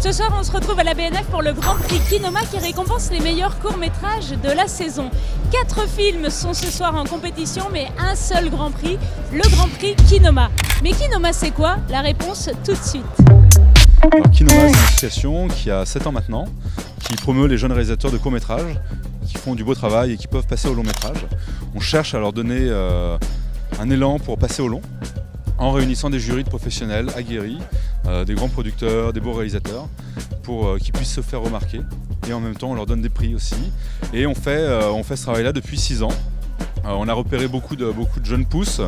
Ce soir, on se retrouve à la BNF pour le Grand Prix Kinoma qui récompense les meilleurs courts-métrages de la saison. 4 films sont ce soir en compétition, mais un seul Grand Prix, le Grand Prix Kinoma. Mais Kinoma, c'est quoi? La réponse tout de suite. Alors, Kinoma, c'est une association qui a 7 ans maintenant, qui promeut les jeunes réalisateurs de courts-métrages, qui font du beau travail et qui peuvent passer au long-métrage. On cherche à leur donner un élan pour passer au long, en réunissant des jurys de professionnels aguerris, des grands producteurs, des beaux réalisateurs, pour qu'ils puissent se faire remarquer. Et en même temps, on leur donne des prix aussi. Et on fait ce travail-là depuis 6 ans. On a repéré beaucoup de jeunes pousses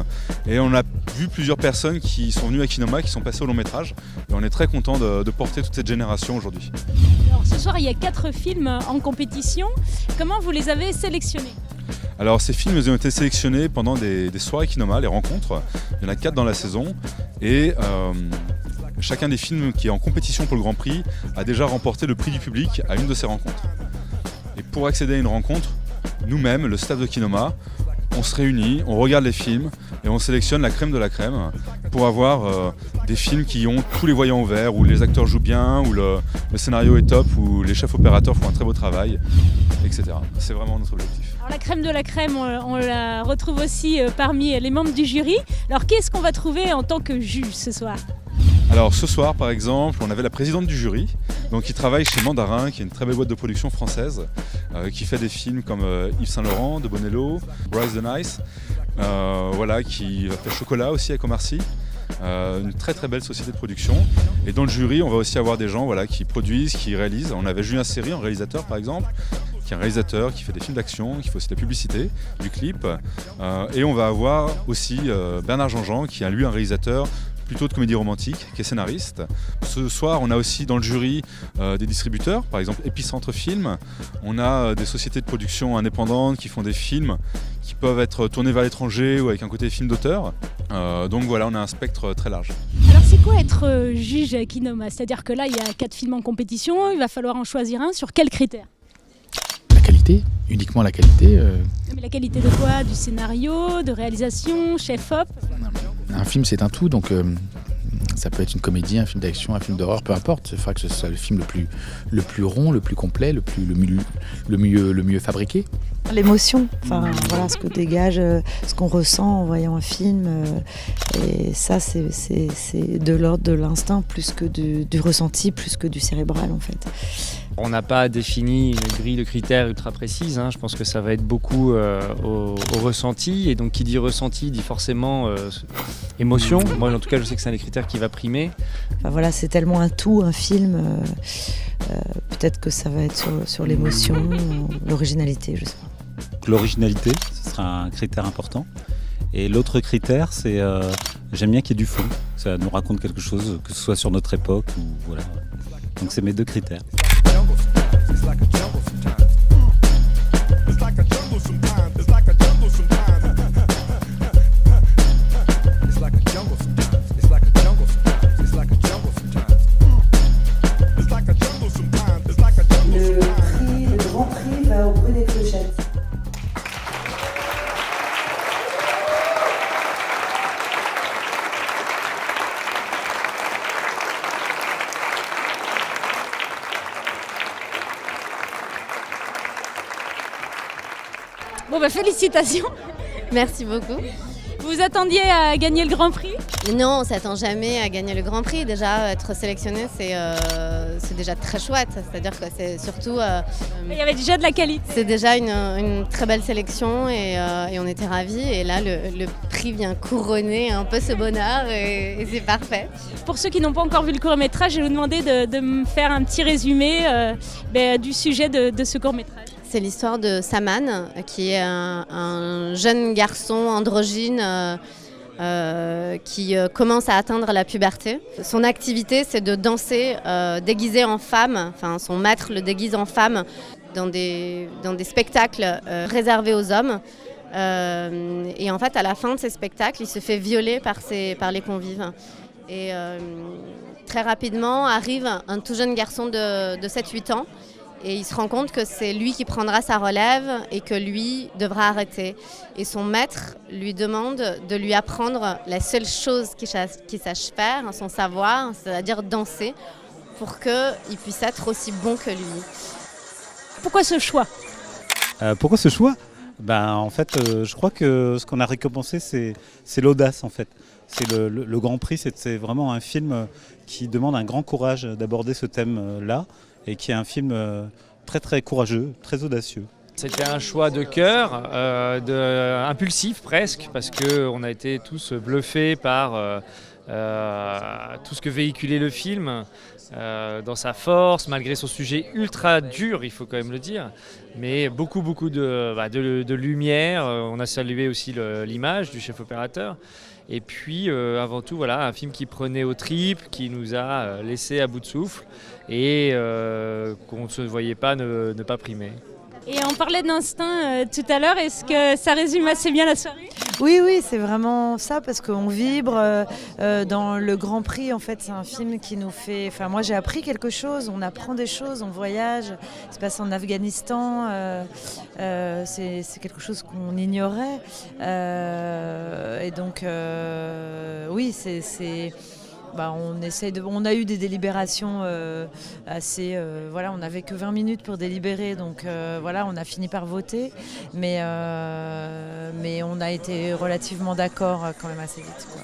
et on a vu plusieurs personnes qui sont venues à Kinoma, qui sont passées au long métrage. Et on est très content de porter toute cette génération aujourd'hui. Alors, ce soir, il y a 4 films en compétition. Comment vous les avez sélectionnés? Alors ces films ils ont été sélectionnés pendant des soirées Kinoma, les rencontres. Il y en a 4 dans la saison. Et chacun des films qui est en compétition pour le Grand Prix a déjà remporté le prix du public à une de ces rencontres. Et pour accéder à une rencontre, nous-mêmes, le staff de Kinoma, on se réunit, on regarde les films et on sélectionne la crème de la crème pour avoir des films qui ont tous les voyants ouverts, où les acteurs jouent bien, où le scénario est top, où les chefs opérateurs font un très beau travail, etc. C'est vraiment notre objectif. Alors la crème de la crème, on la retrouve aussi parmi les membres du jury. Alors qu'est-ce qu'on va trouver en tant que juge ce soir? Alors ce soir par exemple, on avait la présidente du jury, donc qui travaille chez Mandarin, qui est une très belle boîte de production française, qui fait des films comme Yves Saint Laurent, De Bonello, Bryce the Nice, qui fait Chocolat aussi avec Omar Sy, une très très belle société de production. Et dans le jury, on va aussi avoir des gens qui produisent, qui réalisent. On avait Julien Seri, un réalisateur par exemple, qui est un réalisateur qui fait des films d'action, qui fait aussi de la publicité, du clip. Et on va avoir aussi Bernard Jean-Jean, qui est lui un réalisateur plutôt de comédie romantique, qui est scénariste. Ce soir, on a aussi dans le jury des distributeurs, par exemple Epicentre Film. On a des sociétés de production indépendantes qui font des films qui peuvent être tournés vers l'étranger ou avec un côté film d'auteur. Donc voilà, on a un spectre très large. Alors c'est quoi être juge à Kinoma? C'est-à-dire que là, il y a 4 films en compétition, il va falloir en choisir un. Sur quels critères? La qualité, uniquement la qualité. Mais la qualité de quoi? Du scénario, de réalisation, chef-op? Un film c'est un tout, donc ça peut être une comédie, un film d'action, un film d'horreur, peu importe. Il faudra que ce soit le film le plus rond, le plus complet, le mieux fabriqué. L'émotion, voilà ce que dégage, ce qu'on ressent en voyant un film. Et ça, c'est de l'ordre de l'instinct plus que du ressenti, plus que du cérébral en fait. On n'a pas défini une grille de critères ultra précise. Je pense que ça va être beaucoup au ressenti. Et donc, qui dit ressenti dit forcément émotion. Moi, en tout cas, je sais que c'est un des critères qui va primer. Voilà, c'est tellement un tout, un film. Peut-être que ça va être sur l'émotion, l'originalité, je sais pas. L'originalité, ce sera un critère important. Et l'autre critère, c'est j'aime bien qu'il y ait du fond. Ça nous raconte quelque chose, que ce soit sur notre époque ou voilà. Donc c'est mes 2 critères. Le Grand Prix va au bruit des clochettes. Bon félicitations. Merci beaucoup. Vous attendiez à gagner le Grand Prix? Non, on ne s'attend jamais à gagner le Grand Prix. Déjà, être sélectionné, c'est déjà très chouette. C'est-à-dire que c'est surtout... Il y avait déjà de la qualité. C'est déjà une très belle sélection et on était ravis. Et là, le prix vient couronner un peu ce bonheur et c'est parfait. Pour ceux qui n'ont pas encore vu le court-métrage, je vais vous demander de me faire un petit résumé du sujet de ce court-métrage. C'est l'histoire de Saman, qui est un jeune garçon androgyne qui commence à atteindre la puberté. Son activité, c'est de danser déguisé en femme. Enfin, son maître le déguise en femme dans des spectacles réservés aux hommes. Et en fait, à la fin de ces spectacles, il se fait violer par les convives. Et très rapidement arrive un tout jeune garçon de 7-8 ans. Et il se rend compte que c'est lui qui prendra sa relève et que lui devra arrêter. Et son maître lui demande de lui apprendre la seule chose qu'il sache faire, son savoir, c'est-à-dire danser. pour qu'il puisse être aussi bon que lui. Pourquoi ce choix? Pourquoi ce choix? En fait, je crois que ce qu'on a récompensé, c'est l'audace en fait. C'est le Grand Prix, c'est vraiment un film qui demande un grand courage d'aborder ce thème-là et qui est un film très très courageux, très audacieux. C'était un choix de cœur, impulsif presque, parce qu'on a été tous bluffés par tout ce que véhiculait le film, dans sa force, malgré son sujet ultra dur, il faut quand même le dire, mais beaucoup de lumière. On a salué aussi l'image du chef opérateur. Et puis, avant tout, voilà, un film qui prenait aux tripes, qui nous a laissé à bout de souffle et qu'on ne se voyait pas ne pas primer. Et on parlait d'instinct tout à l'heure, est-ce que ça résume assez bien la soirée? Oui, c'est vraiment ça, parce qu'on vibre dans le Grand Prix. En fait, c'est un film qui nous fait... Enfin, moi, j'ai appris quelque chose, on apprend des choses, on voyage. Ça se passe en Afghanistan, c'est quelque chose qu'on ignorait. Et donc, oui, c'est... on a eu des délibérations assez... on n'avait que 20 minutes pour délibérer, donc on a fini par voter. Mais on a été relativement d'accord quand même assez vite, quoi.